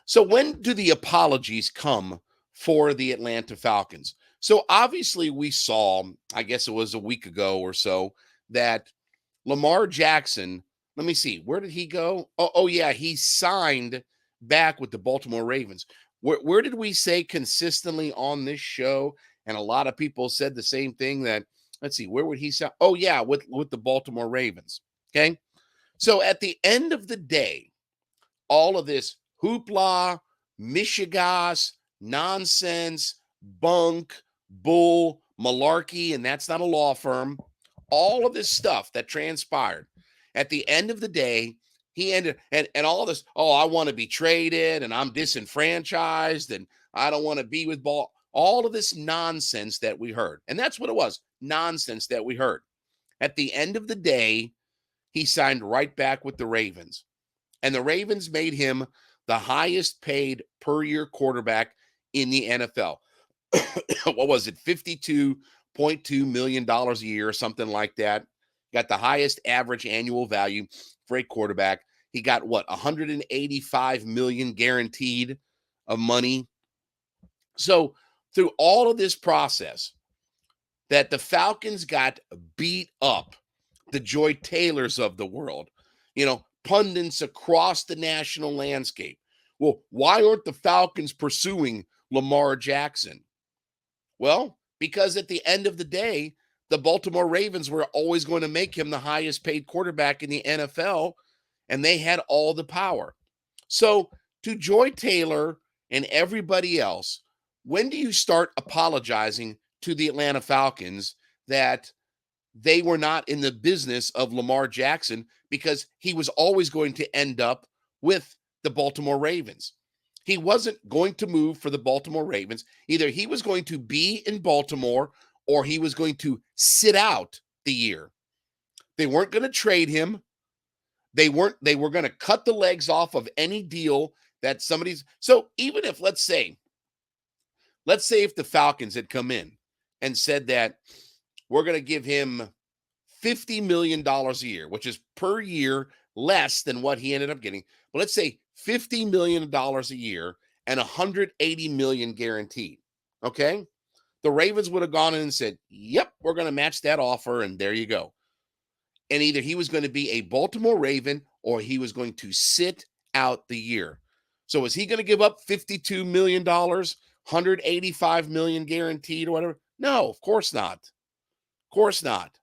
So when do the apologies come for the Atlanta Falcons? So obviously we saw, I guess it was a week ago or so, that Lamar Jackson, let me see, where did he go? Oh yeah, he signed back with the Baltimore Ravens. Where did we say consistently on this show? And a lot of people said the same thing that, let's see, where would he sign? Oh yeah, with the Baltimore Ravens. Okay. So at the end of the day, all of this hoopla, mishigas, nonsense, bunk, bull, malarkey, and that's not a law firm. All of this stuff that transpired. At the end of the day, he ended and all this, oh, I want to be traded and I'm disenfranchised and I don't want to be with ball. All of this nonsense that we heard. And that's what it was. Nonsense that we heard. At the end of the day, he signed right back with the Ravens. And the Ravens made him the highest paid per year quarterback in the NFL. What was it? $52.2 million a year, something like that. Got the highest average annual value for a quarterback. He got what? 185 million guaranteed of money. So through all of this process, that the Falcons got beat up, the Joy Taylors of the world, pundits across the national landscape. Well, why aren't the Falcons pursuing Lamar Jackson? Well, because at the end of the day, the Baltimore Ravens were always going to make him the highest paid quarterback in the NFL, and they had all the power. So to Joy Taylor and everybody else, when do you start apologizing to the Atlanta Falcons that they were not in the business of Lamar Jackson because he was always going to end up with the Baltimore Ravens? He wasn't going to move for the Baltimore Ravens. Either he was going to be in Baltimore or he was going to sit out the year. They weren't going to trade him. They were going to cut the legs off of any deal that somebody's. So even if let's say if the Falcons had come in and said that we're going to give him $50 million a year, which is per year less than what he ended up getting. But let's say $50 million a year and $180 million guaranteed. Okay. The Ravens would have gone in and said, yep, we're going to match that offer. And there you go. And either he was going to be a Baltimore Raven or he was going to sit out the year. So is he going to give up $52 million, $185 million guaranteed or whatever? No, of course not. Of course not.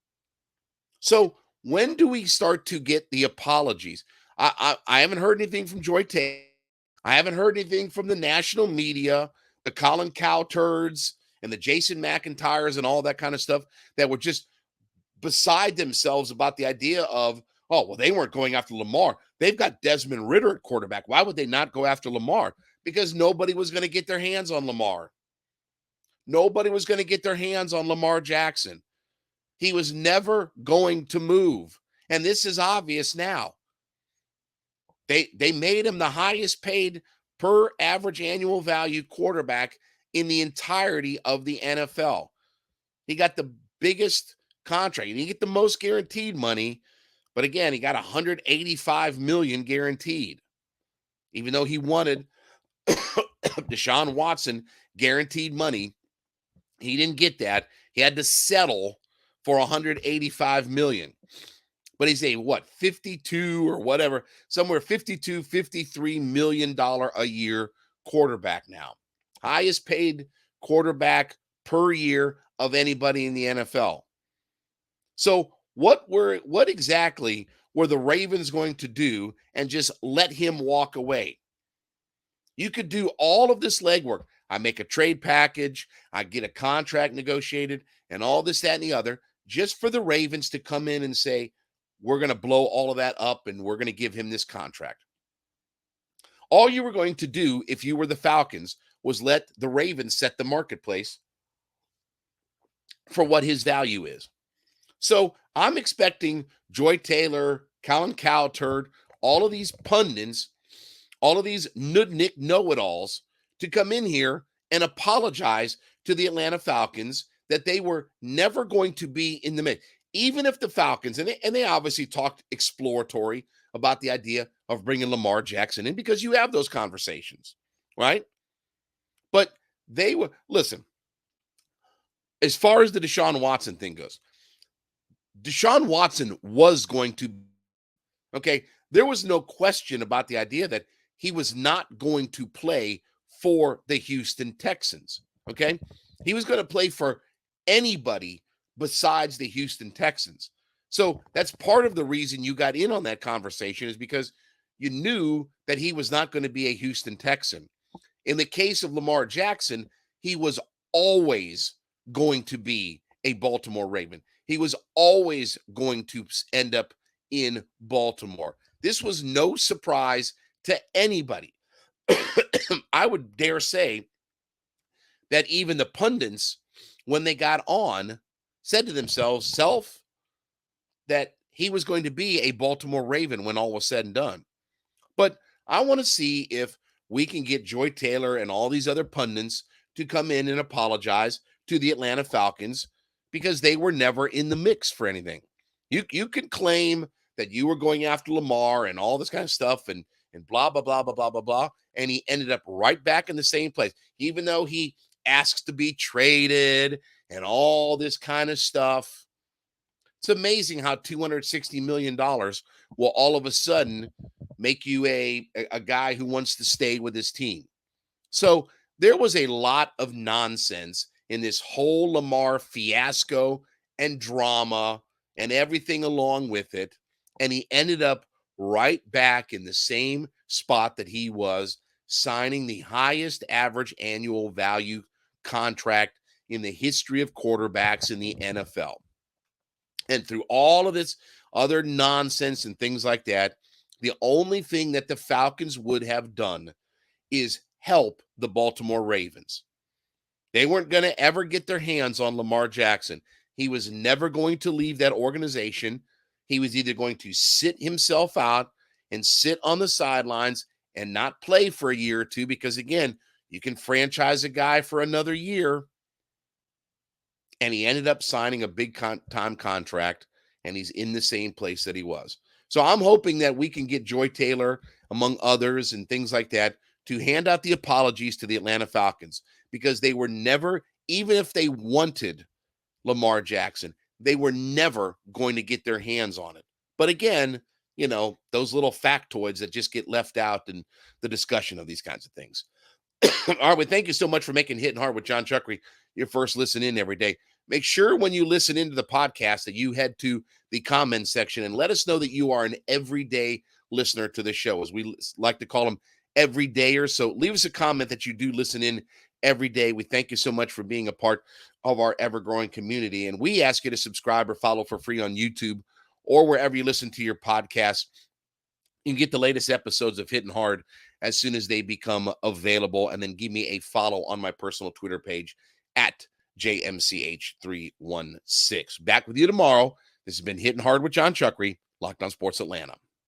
So when do we start to get the apologies? I haven't heard anything from Joy Taylor. I haven't heard anything from the national media, the Colin Cowturds and the Jason McIntyres and all that kind of stuff that were just beside themselves about the idea of, oh, well, they weren't going after Lamar. They've got Desmond Ridder at quarterback. Why would they not go after Lamar? Because nobody was going to get their hands on Lamar. Nobody was going to get their hands on Lamar Jackson. He was never going to move. And this is obvious now. They made him the highest paid per average annual value quarterback in the entirety of the NFL. He got the biggest contract. He didn't get the most guaranteed money, but again, he got 185 million guaranteed. Even though he wanted Deshaun Watson guaranteed money, he didn't get that. He had to settle for 185 million. But he's a 52 or whatever, somewhere 52, $53 million a year quarterback now. Highest paid quarterback per year of anybody in the NFL. So what exactly were the Ravens going to do and just let him walk away? You could do all of this legwork. I make a trade package, I get a contract negotiated, and all this, that, and the other, just for the Ravens to come in and say, we're going to blow all of that up and we're going to give him this contract. All you were going to do if you were the Falcons was let the Ravens set the marketplace for what his value is. So I'm expecting Joy Taylor, Colin Cowturd, all of these pundits, all of these nudnik know-it-alls to come in here and apologize to the Atlanta Falcons that they were never going to be in the mix. even if the Falcons, and they obviously talked exploratory about the idea of bringing Lamar Jackson in because you have those conversations, right? But they were, listen, as far as the Deshaun Watson thing goes, Deshaun Watson was going to, okay, there was no question about the idea that he was not going to play for the Houston Texans, okay? He was going to play for anybody besides the Houston Texans. So that's part of the reason you got in on that conversation is because you knew that he was not going to be a Houston Texan. In the case of Lamar Jackson, he was always going to be a Baltimore Raven. He was always going to end up in Baltimore. This was no surprise to anybody. I would dare say that even the pundits, when they got on, said to themselves, that he was going to be a Baltimore Raven when all was said and done. But I want to see if we can get Joy Taylor and all these other pundits to come in and apologize to the Atlanta Falcons because they were never in the mix for anything. You can claim that you were going after Lamar and all this kind of stuff and blah, blah, blah, blah, blah, blah, blah. And he ended up right back in the same place, even though he asks to be traded and all this kind of stuff. It's amazing how $260 million will all of a sudden make you a guy who wants to stay with his team. So there was a lot of nonsense in this whole Lamar fiasco and drama and everything along with it. And he ended up right back in the same spot that he was, signing the highest average annual value contract in the history of quarterbacks in the NFL. And through all of this other nonsense and things like that, the only thing that the Falcons would have done is help the Baltimore Ravens. They weren't going to ever get their hands on Lamar Jackson. He was never going to leave that organization. He was either going to sit himself out and sit on the sidelines and not play for a year or two because, again, you can franchise a guy for another year. And he ended up signing a big time contract, and he's in the same place that he was. So I'm hoping that we can get Joy Taylor, among others, and things like that, to hand out the apologies to the Atlanta Falcons because they were never, even if they wanted Lamar Jackson, they were never going to get their hands on it. But again, you know, those little factoids that just get left out in the discussion of these kinds of things. All right, well, thank you so much for making Hittin' Hard with Jon Chuckery your first listen in every day. Make sure when you listen into the podcast that you head to the comment section and let us know that you are an everyday listener to the show, as we like to call them everydayers. So leave us a comment that you do listen in every day. We thank you so much for being a part of our ever-growing community. And we ask you to subscribe or follow for free on YouTube or wherever you listen to your podcast. You can get the latest episodes of Hittin' Hard as soon as they become available. And then give me a follow on my personal Twitter page at JMCH316. Back with you tomorrow. This has been Hittin' Hard with Jon Chuckery, Locked On Sports Atlanta.